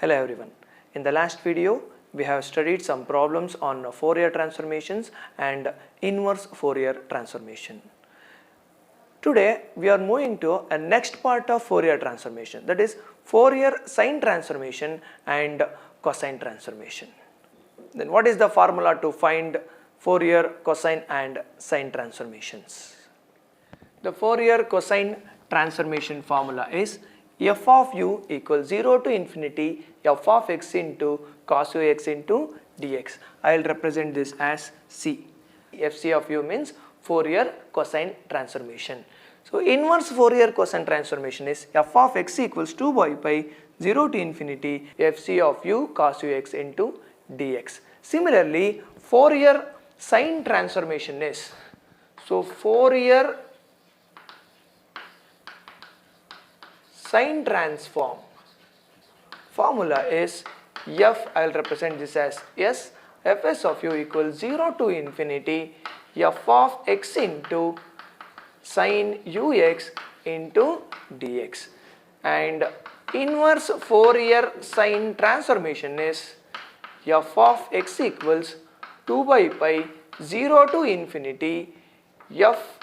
Hello everyone. In the last video, we have studied some problems on Fourier transformations and inverse Fourier transformation. Today, we are moving to a next part of Fourier transformation, that is Fourier sine transformation and cosine transformation. Then what is the formula to find Fourier cosine and sine transformations? The Fourier cosine transformation formula is f of u equals 0 to infinity f of x into cos ux into dx. I will represent this as C. Fc of u means Fourier cosine transformation. So inverse Fourier cosine transformation is f of x equals 2 pi 0 to infinity fc of u cos ux into dx. Similarly, Fourier sine transformation is, so Fourier sine transform formula is f, I will represent this as s, fs of u equals 0 to infinity f of x into sine ux into dx, and inverse Fourier sine transformation is f of x equals 2 pi 0 to infinity f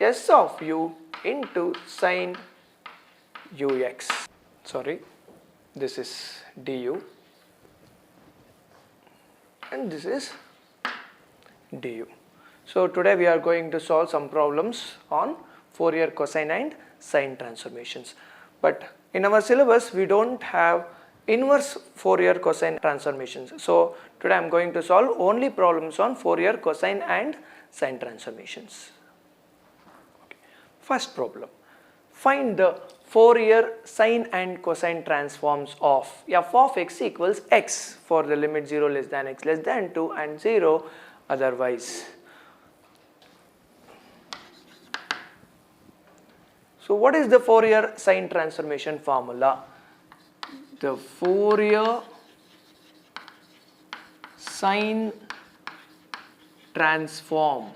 s of u into sine ux. Sorry, this is du and this is du. So today we are going to solve some problems on Fourier cosine and sine transformations. But in our syllabus we don't have inverse Fourier cosine transformations. So today I am going to solve only problems on Fourier cosine and sine transformations. Okay. First problem. Find the Fourier sine and cosine transforms of f of x equals x for the limit 0 less than x less than 2 and 0 otherwise. So what is the Fourier sine transformation formula? The Fourier sine transform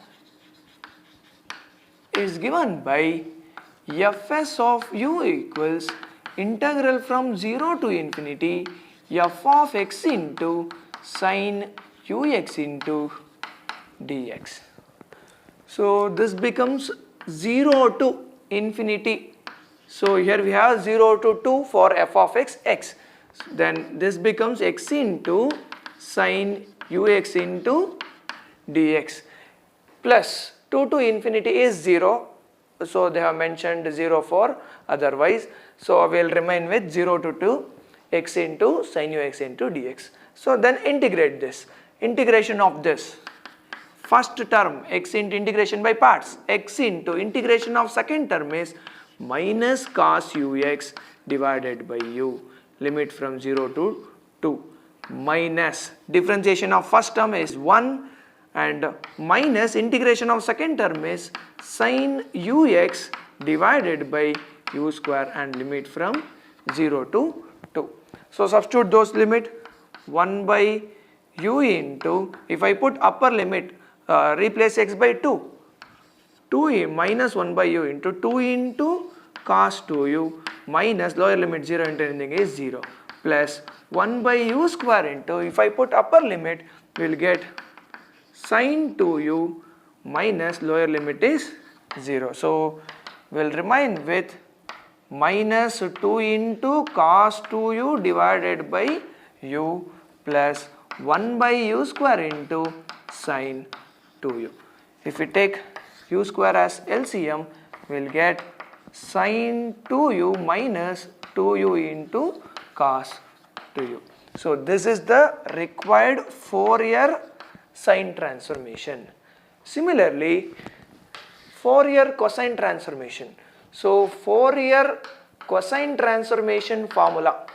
is given by fs of u equals integral from 0 to infinity f of x into sine ux into dx. So this becomes 0 to infinity. So here we have 0 to 2 for f of x, x. Then this becomes x into sine ux into dx plus 2 to infinity is 0. So they have mentioned 0 for otherwise. So we will remain with 0 to 2 x into sine ux into dx. So then integrate this. Integration of this. First term x into integration by parts. X into integration of second term is minus cos ux divided by u. Limit from 0 to 2. Minus differentiation of first term is 1. And minus integration of second term is sine ux divided by u square and limit from 0 to 2. So substitute those limit 1 by u into, if I put upper limit, replace x by 2. 2 minus 1 by u into 2 into cos 2u minus lower limit 0 into anything is 0 plus 1 by u square into, if I put upper limit, we will get sine 2u minus lower limit is 0. So we will remain with minus 2 into cos 2u divided by u plus 1 by u square into sine 2u. If we take u square as LCM, we will get sine 2u minus 2u into cos 2u. So this is the required Fourier sine transformation. Similarly, Fourier cosine transformation. So Fourier cosine transformation formula.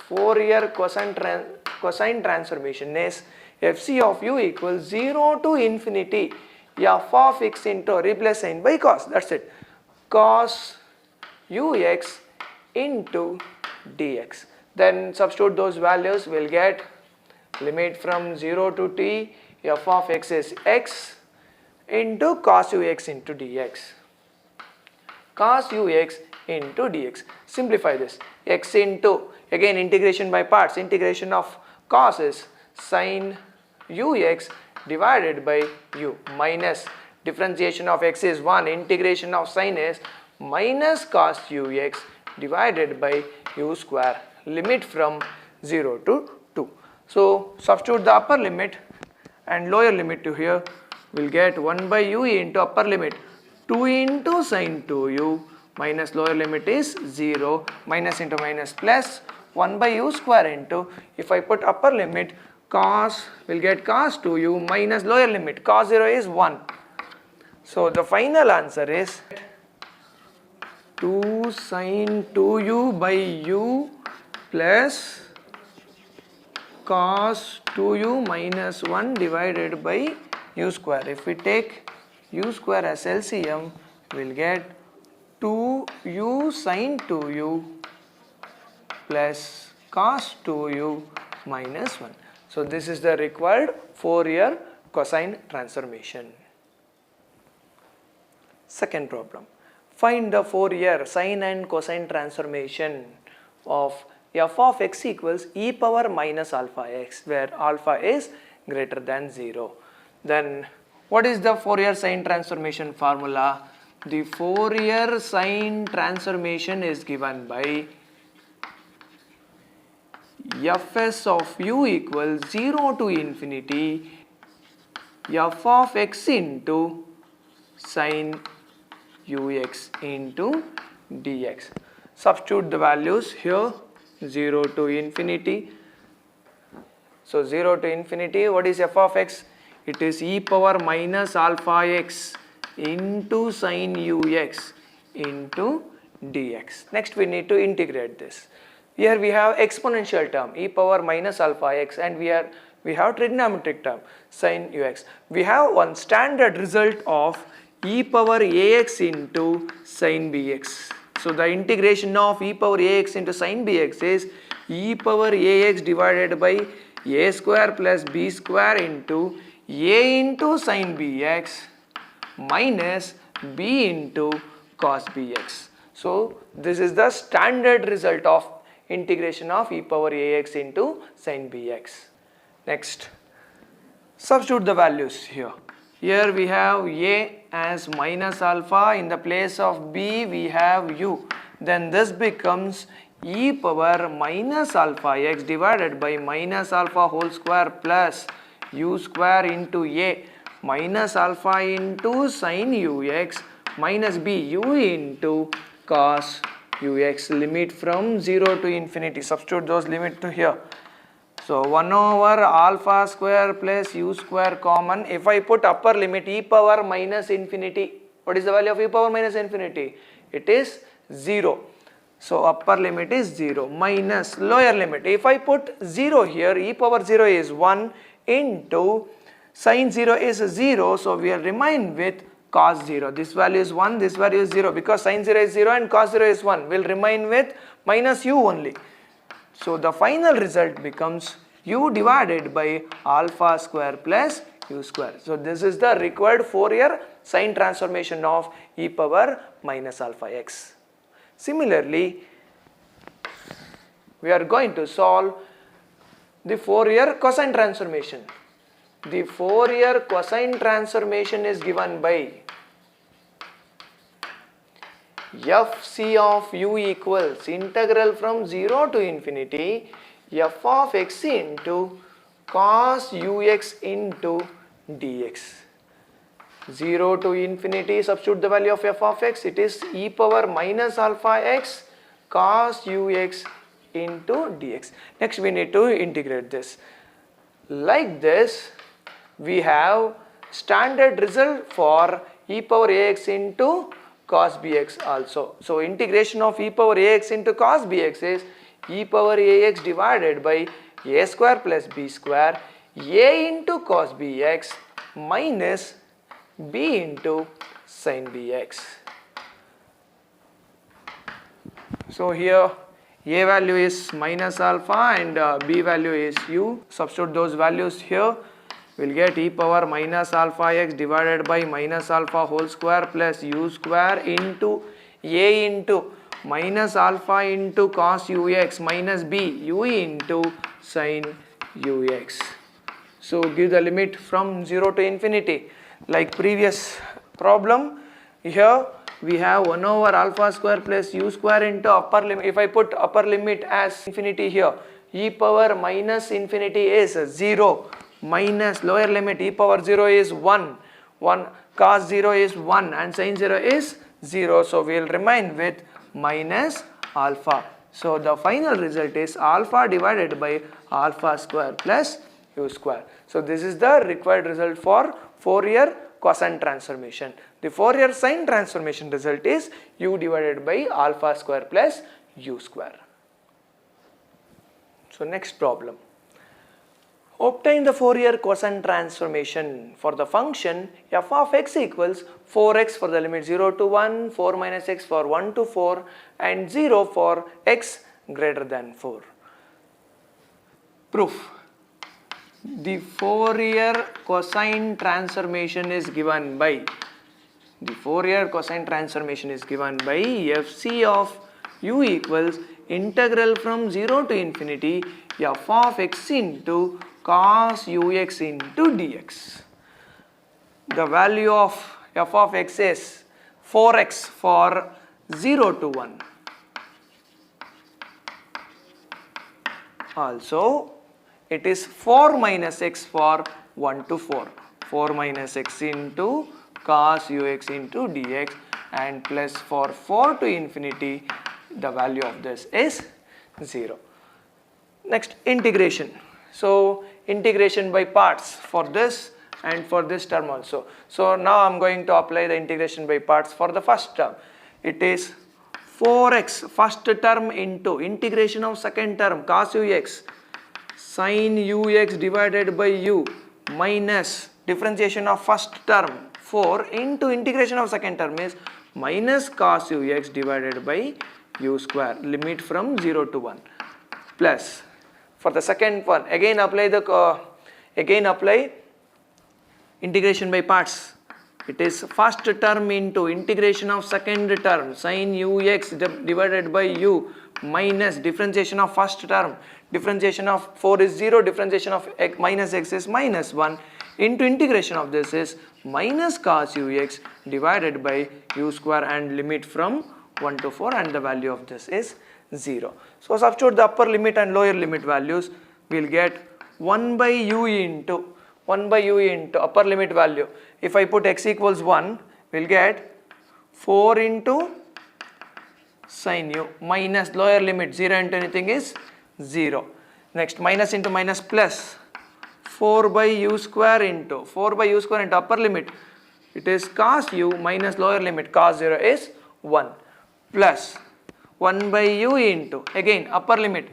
Fourier cosine transformation is fc of u equals 0 to infinity f of x into, replace sine by cos, that's it, cos ux into dx. Then substitute those values, we will get limit from 0 to t f of x is x into cos ux into dx. Cos ux into dx. Simplify this. X into, again integration by parts, integration of cos is sine ux divided by u minus differentiation of x is 1, integration of sine is minus cos ux divided by u square, limit from 0 to 2. So substitute the upper limit and lower limit to here, will get 1 by u into upper limit 2 into sine 2u minus lower limit is 0, minus into minus plus 1 by u square into, if I put upper limit, cos will get cos 2u minus lower limit cos 0 is 1. So the final answer is 2 sine 2u by u plus cos 2u minus 1 divided by u square. If we take u square as LCM, we will get 2u sine 2u plus cos 2u minus 1. So this is the required Fourier cosine transformation. Second problem. Find the Fourier sine and cosine transformation of f of x equals e power minus alpha x, where alpha is greater than 0. Then what is the Fourier sine transformation formula? The Fourier sine transformation is given by fs of u equals 0 to infinity f of x into sine ux into dx. Substitute the values here, 0 to infinity. So 0 to infinity, what is f of x? It is e power minus alpha x into sine ux into dx. Next we need to integrate this. Here we have exponential term e power minus alpha x, and we have trigonometric term sine ux. We have one standard result of e power ax into sine bx. So the integration of e power ax into sine bx is e power ax divided by a square plus b square into a into sine bx minus b into cos bx. So this is the standard result of integration of e power ax into sine bx. Next, substitute the values here. Here we have a as minus alpha, in the place of b we have u. Then this becomes e power minus alpha x divided by minus alpha whole square plus u square into a minus alpha into sine ux minus b u into cos ux, limit from 0 to infinity. Substitute those limit to here. So 1 over alpha square plus u square common. If I put upper limit e power minus infinity, what is the value of e power minus infinity? It is 0. So upper limit is 0 minus lower limit. If I put 0 here, e power 0 is 1 into sine 0 is 0. So we will remain with cos 0. This value is 1, this value is 0, because sine 0 is 0 and cos 0 is 1. We will remain with minus u only. So the final result becomes u divided by alpha square plus u square. So this is the required Fourier sine transformation of e power minus alpha x. Similarly, we are going to solve the Fourier cosine transformation. The Fourier cosine transformation is given by fc of u equals integral from 0 to infinity f of x into cos ux into dx. 0 to infinity, substitute the value of f of x, it is e power minus alpha x cos ux into dx. Next we need to integrate this. Like this, we have standard result for e power ax into cos bx also. So integration of e power ax into cos bx is e power ax divided by a square plus b square a into cos bx minus b into sin bx. So here a value is minus alpha and b value is u. Substitute those values here. We'll get e power minus alpha x divided by minus alpha whole square plus u square into a into minus alpha into cos ux minus b u into sin ux. So give the limit from 0 to infinity. Like previous problem, here we have 1 over alpha square plus u square into upper limit. If I put upper limit as infinity here, e power minus infinity is 0 minus lower limit e power 0 is 1. 1 cos 0 is 1 and sin 0 is 0. So we will remain with minus alpha. So the final result is alpha divided by alpha square plus u square. So this is the required result for Fourier cosine transformation. The Fourier sine transformation result is u divided by alpha square plus u square. So next problem. Obtain the Fourier cosine transformation for the function f of x equals 4x for the limit 0 to 1, 4 minus x for 1 to 4 and 0 for x greater than 4. Proof. The Fourier cosine transformation is given by fc of u equals integral from 0 to infinity f of x into cos ux into dx. The value of f of x is 4x for 0 to 1. Also, it is 4 minus x for 1 to 4. 4 minus x into cos ux into dx and plus for 4 to infinity, the value of this is 0. Next, integration. So integration by parts for this and for this term also. So now I am going to apply the integration by parts for the first term. It is 4x first term into integration of second term cos ux sin ux divided by u minus differentiation of first term 4 into integration of second term is minus cos ux divided by u square, limit from 0 to 1, plus for the second one again apply integration by parts. It is first term into integration of second term sin ux divided by u minus differentiation of first term, differentiation of 4 is 0, differentiation of x minus x is minus 1 into integration of this is minus cos ux divided by u square and limit from 1 to 4 and the value of this is 0. So substitute the upper limit and lower limit values. We will get 1 by u into upper limit value. If I put x equals 1, we will get 4 into sin u minus lower limit 0 into anything is 0. Next, minus into minus plus 4 by u square into upper limit, it is cos u minus lower limit cos 0 is 1 plus 1 by u into again upper limit.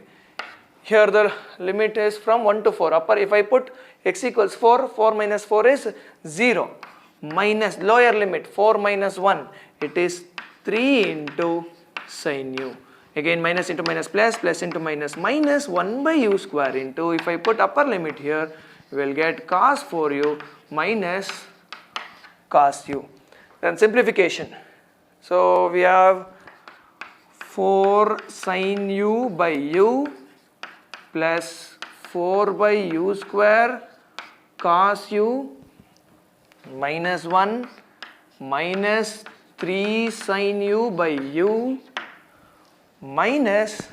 Here the limit is from 1 to 4. Upper, if I put x equals 4, 4 minus 4 is 0 minus lower limit 4 minus 1, it is 3 into sin u. Again minus into minus plus, plus into minus, minus 1 by u square into, if I put upper limit here, we will get cos 4u minus cos u. Then simplification. So we have 4 sin u by u plus 4 by u square cos u minus 1 minus 3 sin u by u minus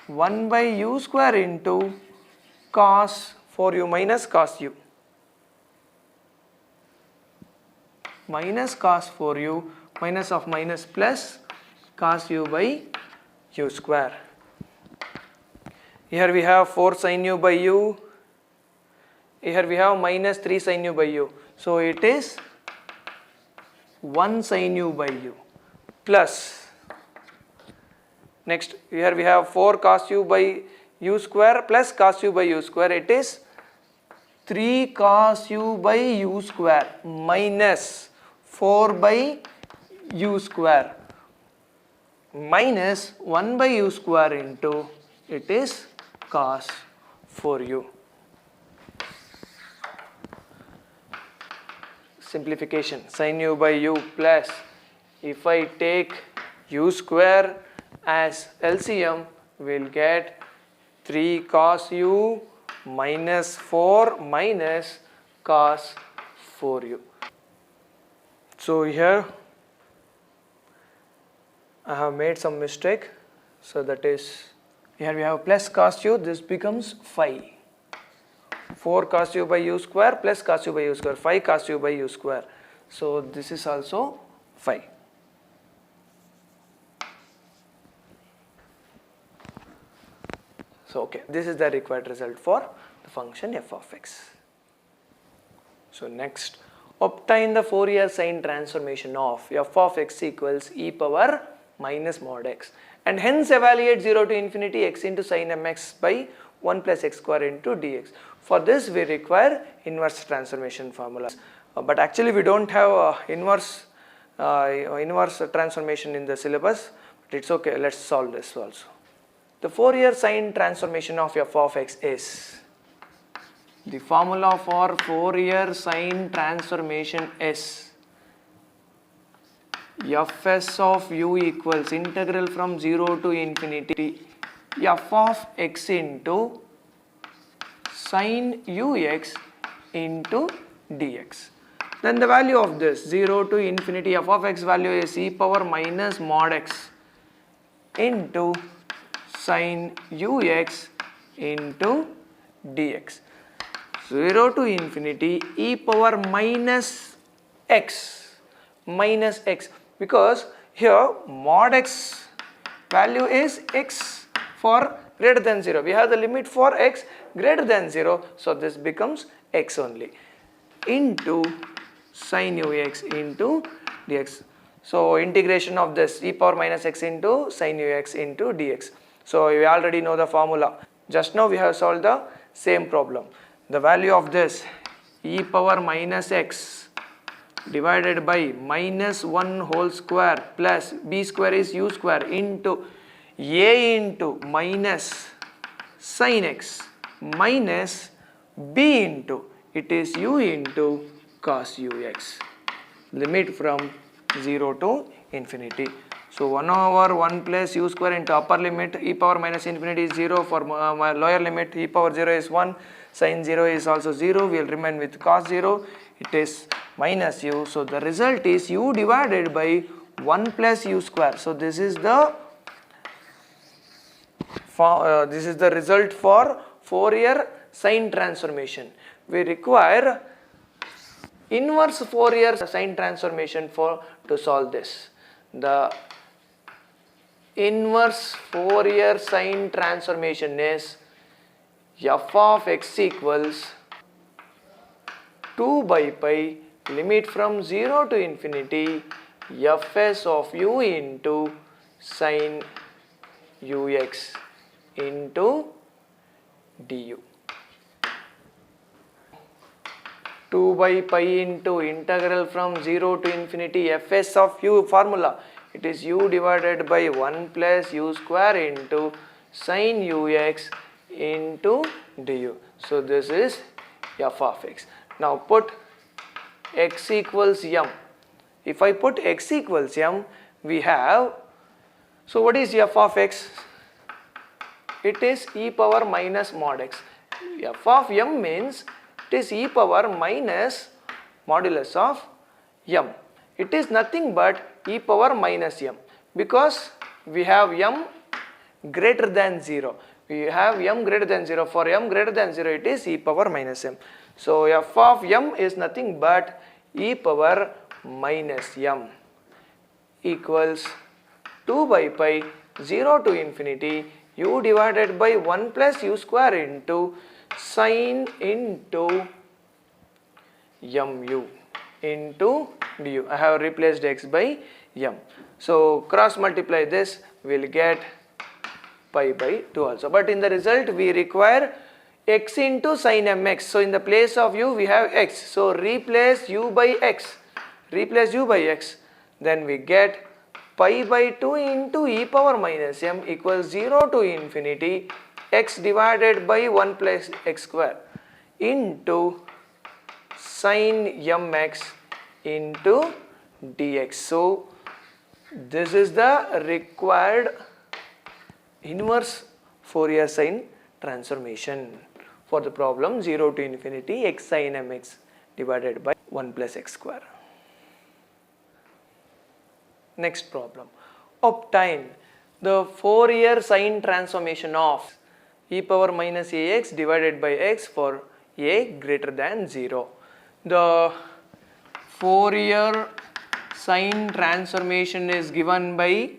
1 by u square into cos 4u minus cos u minus cos 4u minus of minus plus cos u by u square. Here we have 4 sin u by u, here we have minus 3 sin u by u. So it is 1 sin u by u plus, next here we have 4 cos u by u square plus cos u by u square, it is 3 cos u by u square minus 4 by u square minus 1 by u square into, it is cos 4u. Simplification, sin u by u plus If I take u square as LCM, we'll get 3 cos u minus 4 minus cos 4u. So here I have made some mistake. So that is, here we have plus cos u, this becomes 5. 4 cos u by u square plus cos u by u square, 5 cos u by u square. So this is also 5. So okay, this is the required result for the function f of x. So next, obtain the Fourier sine transformation of f of x equals e power minus mod x, and hence evaluate 0 to infinity x into sine mx by 1 plus x square into dx. For this we require inverse transformation formula, but actually we don't have inverse transformation in the syllabus, but it's okay, let's solve this also. The Fourier sine transformation of f of x is, the formula for Fourier sine transformation is fs of u equals integral from 0 to infinity f of x into sine ux into dx. Then the value of this 0 to infinity f of x value is e power minus mod x into sine ux into dx. 0 to infinity e power minus x, because here mod x value is x for greater than 0. We have the limit for x greater than 0, so this becomes x only, into sine ux into dx. So integration of this e power minus x into sine ux into dx. So we already know the formula. Just now we have solved the same problem. The value of this e power minus x divided by minus 1 whole square plus b square is u square into a into minus sin x minus b into, it is u into cos ux, limit from 0 to infinity. So 1 over 1 plus u square into upper limit e power minus infinity is 0, for lower limit e power 0 is 1, sin 0 is also 0, we will remain with cos 0, it is minus u. So the result is u divided by 1 plus u square. So this is the result for Fourier sine transformation. We require inverse Fourier sine transformation to solve this. The inverse Fourier sine transformation is f of x equals 2 by pi limit from 0 to infinity fs of u into sine ux into du. 2 by pi into integral from 0 to infinity fs of u formula, it is u divided by 1 plus u square into sine ux into du. So this is f of x. Now put x equals m. If I put x equals m, we have, so what is f of x? It is e power minus mod x. F of m means it is e power minus modulus of m. It is nothing but e power minus m, because we have m greater than 0. We have m greater than 0. For m greater than 0, it is e power minus m. So f of m is nothing but e power minus m equals 2 by pi 0 to infinity u divided by 1 plus u square into sine into mu into du. I have replaced x by m. So cross multiply this, we will get pi by 2 also. But in the result we require x into sine mx. So in the place of u we have x. So replace u by x. Replace u by x. Then we get pi by 2 into e power minus m equals 0 to infinity x divided by 1 plus x square into sine mx into dx. So This is the required inverse Fourier sine transformation for the problem 0 to infinity x sin mx divided by 1 plus x square. Next problem. Obtain the Fourier sine transformation of e power minus ax divided by x for a greater than 0. The Fourier sine transformation is given by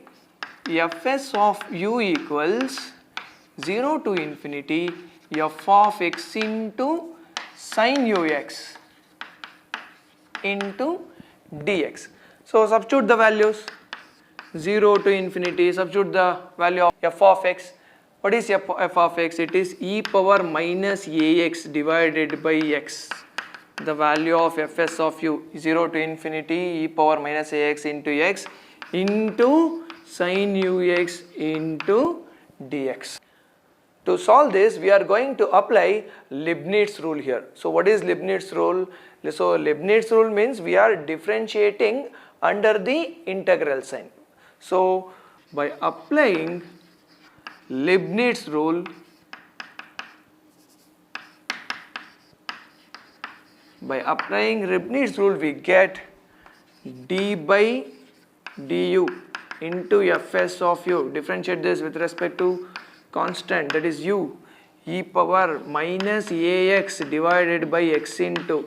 fs of u equals 0 to infinity f of x into sine ux into dx. So substitute the values 0 to infinity, substitute the value of f of x. What is f of x? It is e power minus ax divided by x. The value of fs of u 0 to infinity e power minus ax into x into sin ux into dx. To solve this, we are going to apply Leibniz rule here. So what is Leibniz rule? So Leibniz rule means we are differentiating under the integral sign. So by applying Leibniz rule, we get d by du into fs of u. Differentiate this with respect to constant, that is u, e power minus ax divided by x into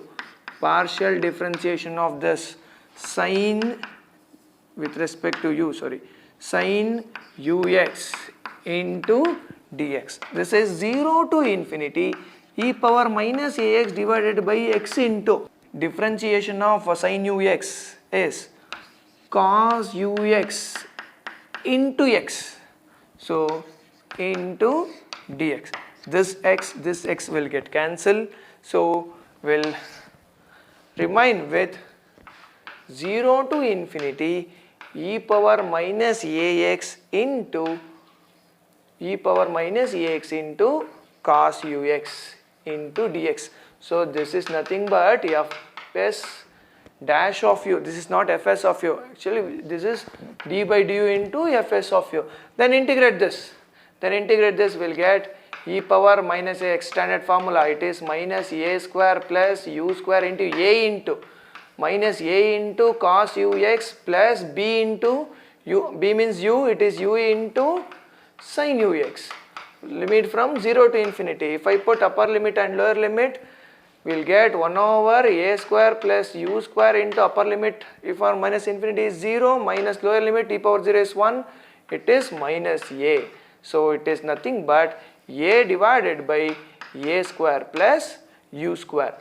partial differentiation of this sine with respect to u, sine ux into dx. This is 0 to infinity e power minus ax divided by x into differentiation of sine ux is cos ux into x. So into dx. This x will get cancelled. So will remain with 0 to infinity e power minus ax into cos ux into dx. So this is nothing but fs dash of u. This is not fs of u. Actually this is d by du into fs of u. Then integrate this. Will get e power minus ax, standard formula. It is minus a square plus u square into a into minus a into cos ux plus b into u. B means u. It is u into sin ux. Limit from 0 to infinity. If I put upper limit and lower limit, we will get 1 over a square plus u square into upper limit e power minus infinity is 0 minus lower limit e power 0 is 1. It is minus a. So it is nothing but a divided by a square plus u square.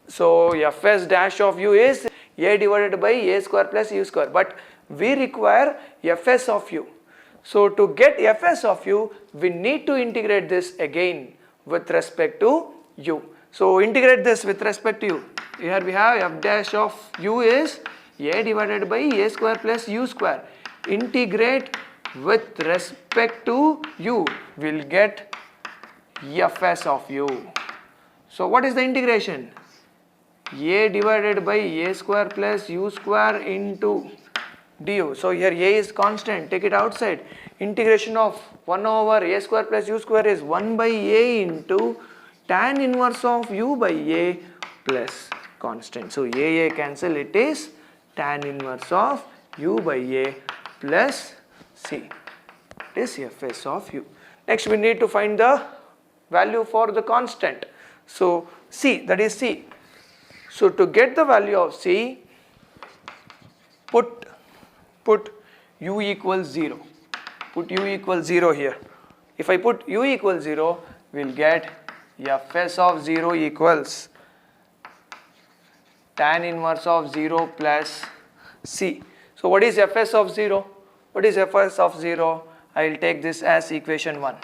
So fs dash of u is a divided by a square plus u square, but we require fs of u. So to get fs of u, we need to integrate this again with respect to u. So integrate this with respect to u. Here we have f dash of u is a divided by a square plus u square. Integrate with respect to u, will get fs of u. So what is the integration? A divided by a square plus u square into du. So here a is constant, take it outside. Integration of 1 over a square plus u square is 1 by a into tan inverse of u by a plus constant. So a cancel, it is tan inverse of u by a plus c. It is fs of u. Next we need to find the value for the constant. So c, that is c. So to get the value of c, put u equals 0. Put u equals 0 here. If I put u equals 0, we will get fs of 0 equals tan inverse of 0 plus c. So what is fs of 0? What is fs of 0? I will take this as equation 1.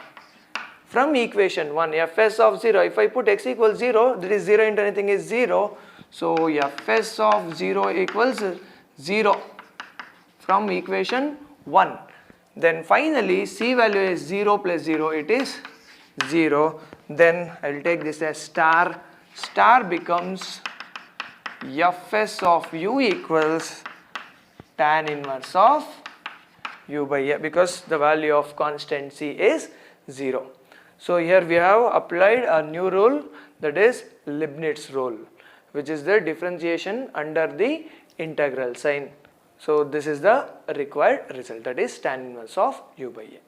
From equation 1, fs of 0, if I put x equals 0, that is 0 into anything is 0. So fs of 0 equals 0 from equation 1. Then finally c value is 0 plus 0, it is 0. Then I will take this as star. Star becomes fs of u equals tan inverse of u by a, because the value of constant c is 0. So here we have applied a new rule, that is Leibniz rule, which is the differentiation under the integral sign. So this is the required result, that is tan inverse of u by a.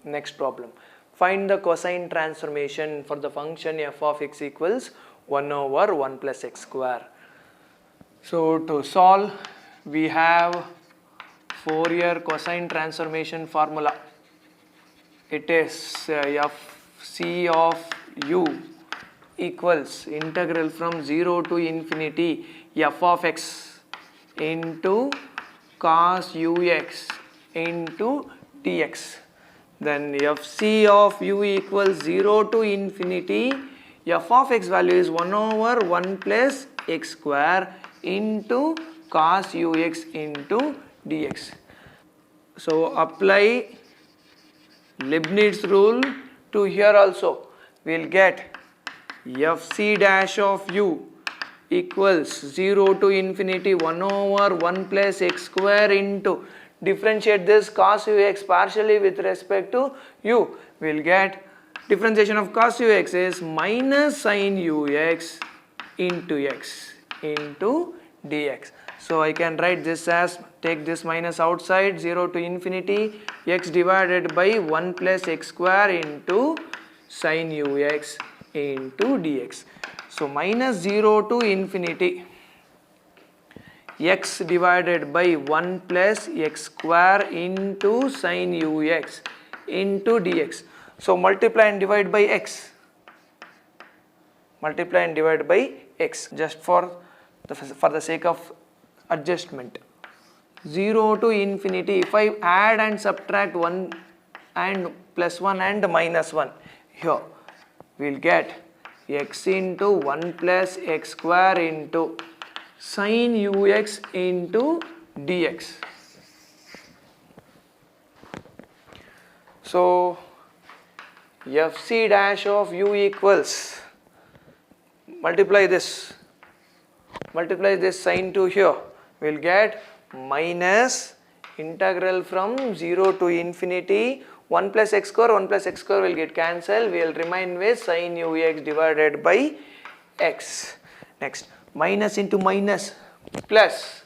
Next problem. Find the cosine transformation for the function f of x equals 1 over 1 plus x square. So to solve, we have Fourier cosine transformation formula. It is fc of u equals integral from 0 to infinity f of x into cos ux into dx. Then fc of u equals 0 to infinity, f of x value is 1 over 1 plus x square into cos ux into dx. So apply Leibniz rule to here also. We will get fc dash of u equals 0 to infinity 1 over 1 plus x square into, differentiate this cos ux partially with respect to u. We will get differentiation of cos ux is minus sine ux into x into dx. So I can write this as, take this minus outside, 0 to infinity x divided by 1 plus x square into sine ux into dx. So minus 0 to infinity x divided by 1 plus x square into sine ux into dx. So multiply and divide by x. Multiply and divide by x, just for the sake of adjustment. 0 to infinity, if I add and subtract 1 and plus 1 and minus 1, here we will get x into 1 plus x square into sine ux into dx. So fc dash of u equals, multiply this sign to here, we will get minus integral from 0 to infinity 1 plus x square will get cancelled, we will remain with sine ux divided by x. Next, minus into minus plus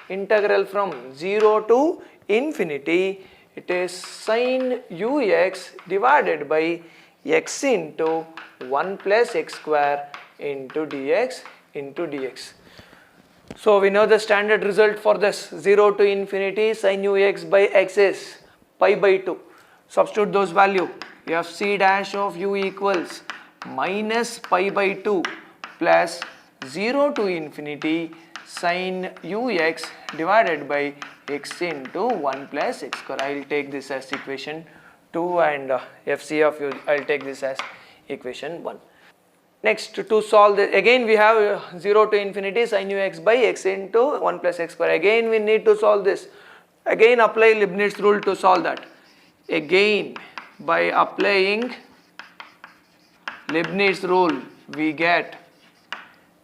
integral from 0 to infinity, it is sine ux divided by x into 1 plus x square into dx into dx. So we know the standard result for this, 0 to infinity sine ux by x is pi by 2. Substitute those value, fc dash of u equals minus pi by 2 plus 0 to infinity sine ux divided by x into 1 plus x square. I will take this as equation 2 and fc of u, I will take this as equation 1. Next, to solve this, again we have 0 to infinity sine ux by x into 1 plus x square. Again we need to solve this. Again apply Leibniz rule to solve that. Again by applying Leibniz rule, we get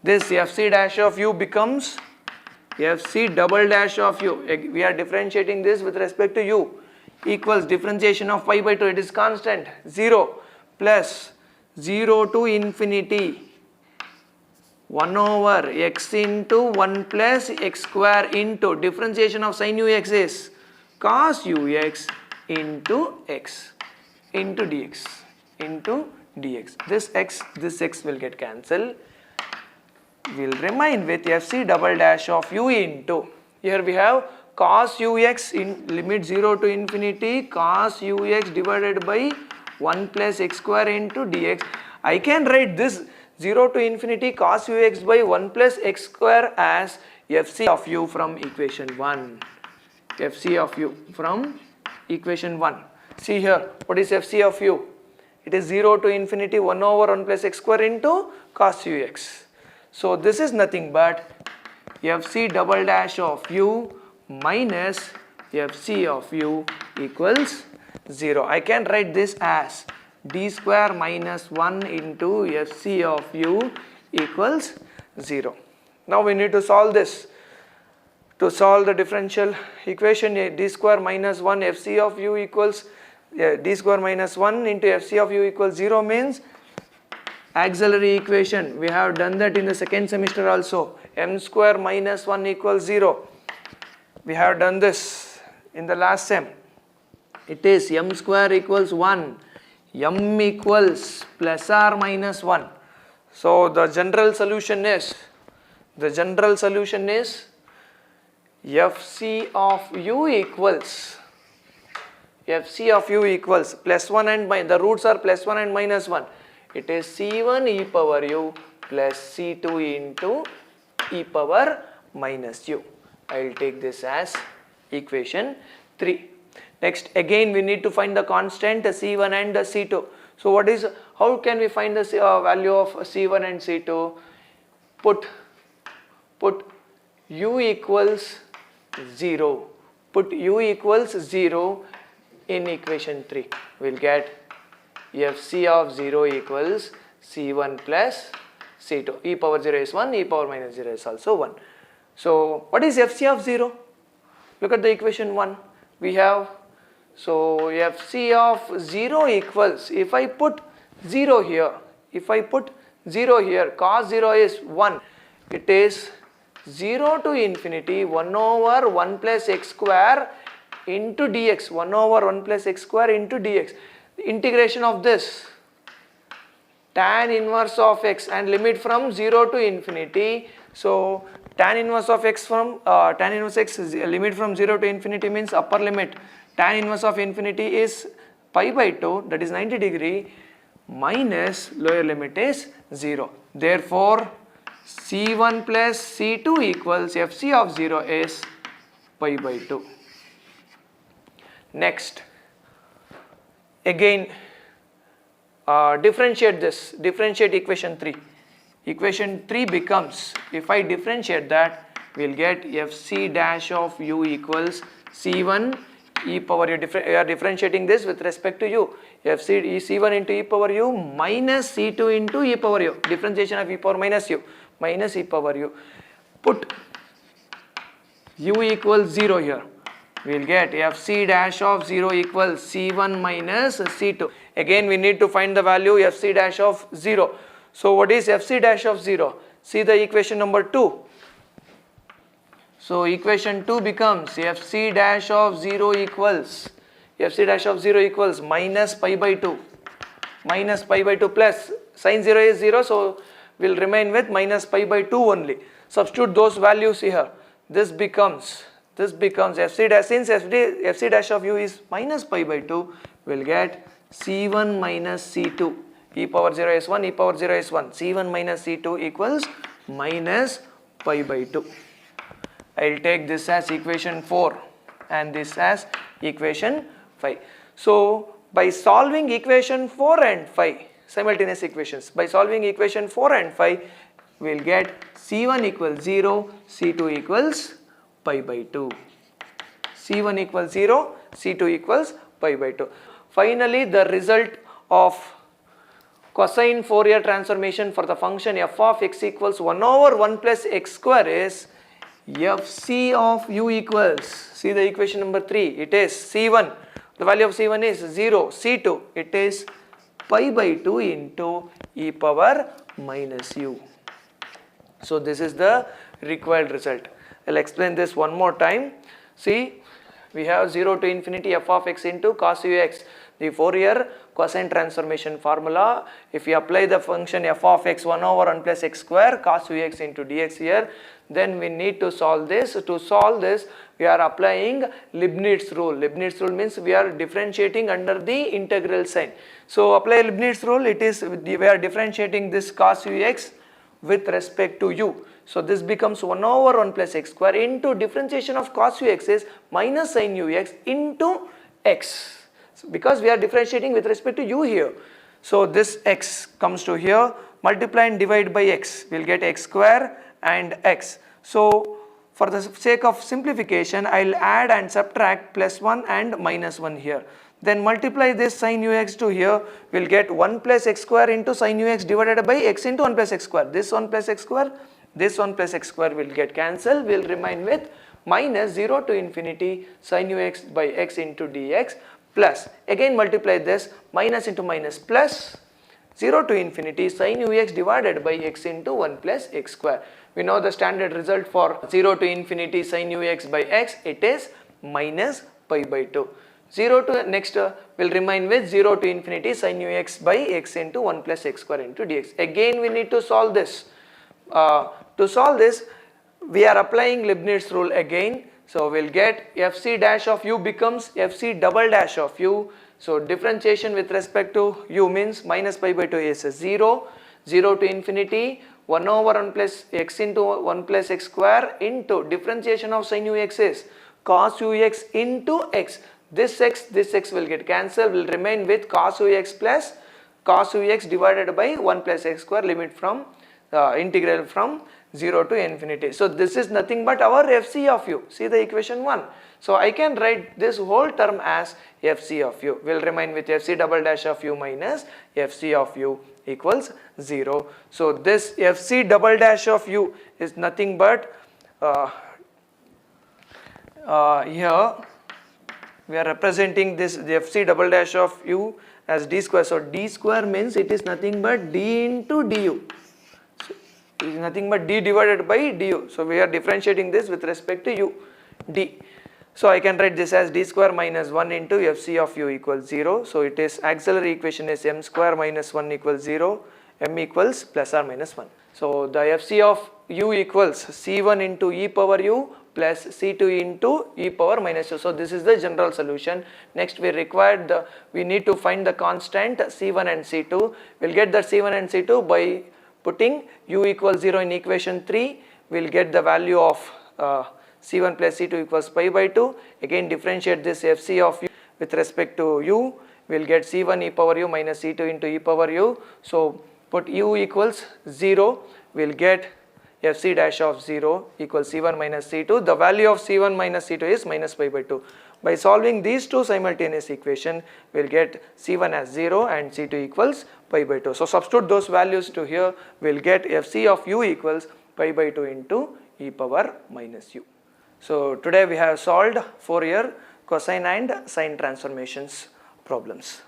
this fc dash of u becomes fc double dash of u. We are differentiating this with respect to u, equals differentiation of pi by 2, it is constant, 0 plus 0 to infinity 1 over x into 1 plus x square into differentiation of sine ux is cos ux into x into dx into dx. This x will get cancelled. We will remain with fc double dash of u into, here we have cos ux in limit 0 to infinity cos ux divided by 1 plus x square into dx. I can write this 0 to infinity cos ux by 1 plus x square as fc of u from equation 1. fc of u from equation 1. See here, what is fc of u? It is 0 to infinity 1 over 1 plus x square into cos ux. So this is nothing but fc double dash of u minus fc of u equals 0. I can write this as d square minus 1 into fc of u equals 0. Now we need to solve this. To solve the differential equation, d square minus 1 fc of u equals d square minus 1 into fc of u equals 0 means auxiliary equation. We have done that in the second semester also. M square minus 1 equals 0. We have done this in the last sem. It is m square equals 1. M equals plus or minus 1. So the general solution is fc of u equals plus 1 and the roots are plus 1 and minus 1. It is c1 e power u plus c2 into e power minus u. I will take this as equation 3. Next, again we need to find the constant c1 and c2. So how can we find the value of c1 and c2? Put u equals 0. Put u equals 0 in equation 3. We will get fc of 0 equals c1 plus c2. E power 0 is 1, e power minus 0 is also 1. So what is fc of 0? Look at the equation 1. We have, so fc of 0 equals, if I put 0 here, cos 0 is 1. It is 0 to infinity 1 over 1 plus x square into dx. 1 over 1 plus x square into dx. The integration of this, tan inverse of x, and limit from 0 to infinity. So tan inverse of x tan inverse x limit from 0 to infinity means upper limit. Tan inverse of infinity is pi by 2, that is 90 degree, minus lower limit is 0. Therefore c1 plus c2 equals fc of 0 is pi by 2. Next, again differentiate equation 3. Equation 3 becomes, if I differentiate that, we will get fc dash of u equals c1 e power u. We are differentiating this with respect to u. c1 into e power u minus c2 into e power u. Differentiation of e power minus u minus e power u. Put u equals 0 here. We will get fc dash of 0 equals c1 minus c2. Again we need to find the value fc dash of 0. So what is fc dash of 0? See the equation number 2. So equation 2 becomes fc dash of 0 equals minus pi by 2 plus sin 0 is 0, so we will remain with minus pi by 2 only. Substitute those values here. This becomes fc dash, since fc dash of u is minus pi by 2, we will get c1 minus c2. E power 0 is 1, e power 0 is 1. c1 minus c2 equals minus pi by 2. I will take this as equation 4 and this as equation 5. So by solving equation 4 and 5, simultaneous equations, by solving equation 4 and 5, we will get c1 equals 0, c2 equals pi by 2. c1 equals 0, c2 equals pi by 2. Finally, the result of cosine Fourier transformation for the function f of x equals 1 over 1 plus x square is fc of u equals, see the equation number 3, it is c1, the value of c1 is 0, c2, it is pi by 2 into e power minus u. So this is the required result. I will explain this one more time. See, we have 0 to infinity f of x into cos ux. The Fourier cosine transformation formula, if we apply the function f of x 1 over 1 plus x square cos ux into dx here, then we need to solve this. To solve this, we are applying Leibniz rule. Leibniz rule means we are differentiating under the integral sign. So apply Leibniz rule, it is we are differentiating this cos ux with respect to u. So this becomes 1 over 1 plus x square into differentiation of cos ux is minus sin ux into x. So because we are differentiating with respect to u here. So this x comes to here, multiply and divide by x, we will get x square and x. So for the sake of simplification, I will add and subtract plus 1 and minus 1 here. Then multiply this sin ux to here, we will get 1 plus x square into sin ux divided by x into 1 plus x square. This 1 plus x square, this 1 plus x square will get cancelled, we will remain with minus 0 to infinity sin ux by x into dx plus, again multiply this, minus into minus plus 0 to infinity sin ux divided by x into 1 plus x square. We know the standard result for 0 to infinity sin ux by x, it is minus pi by 2. 0 to next will remain with 0 to infinity sin ux by x into 1 plus x square into dx. Again we need to solve this. To solve this, we are applying Leibniz rule again. So we'll get fc dash of u becomes fc double dash of u. So differentiation with respect to u means minus pi by 2 is 0, 0 to infinity 1 over 1 plus x into 1 plus x square into differentiation of sin ux is cos ux into x. This x will get cancelled, will remain with cos ux plus cos ux divided by 1 plus x square, limit from integral from 0 to infinity. So this is nothing but our fc of u. See the equation 1. So I can write this whole term as fc of u. Will remain with fc double dash of u minus fc of u equals 0. So this fc double dash of u is nothing but here we are representing this fc double dash of u as d square. So d square means it is nothing but d into du. So it is nothing but d divided by du. So we are differentiating this with respect to u, d. So I can write this as d square minus 1 into fc of u equals 0. So it is auxiliary equation is m square minus 1 equals 0, m equals plus or minus 1. So the fc of u equals c1 into e power u plus c2 into e power minus 2. So this is the general solution. Next we need to find the constant c1 and c2. We'll get the c1 and c2 by putting u equals 0 in equation 3. We'll get the value of c1 plus c2 equals pi by 2. Again differentiate this fc of u with respect to u. We'll get c1 e power u minus c2 into e power u. So put u equals 0. We'll get fc dash of 0 equals c1 minus c2. The value of c1 minus c2 is minus pi by 2. By solving these two simultaneous equation, we'll get c1 as 0 and c2 equals pi by 2. So substitute those values to here. We'll get fc of u equals pi by 2 into e power minus u. So today we have solved Fourier, cosine and sine transformations problems.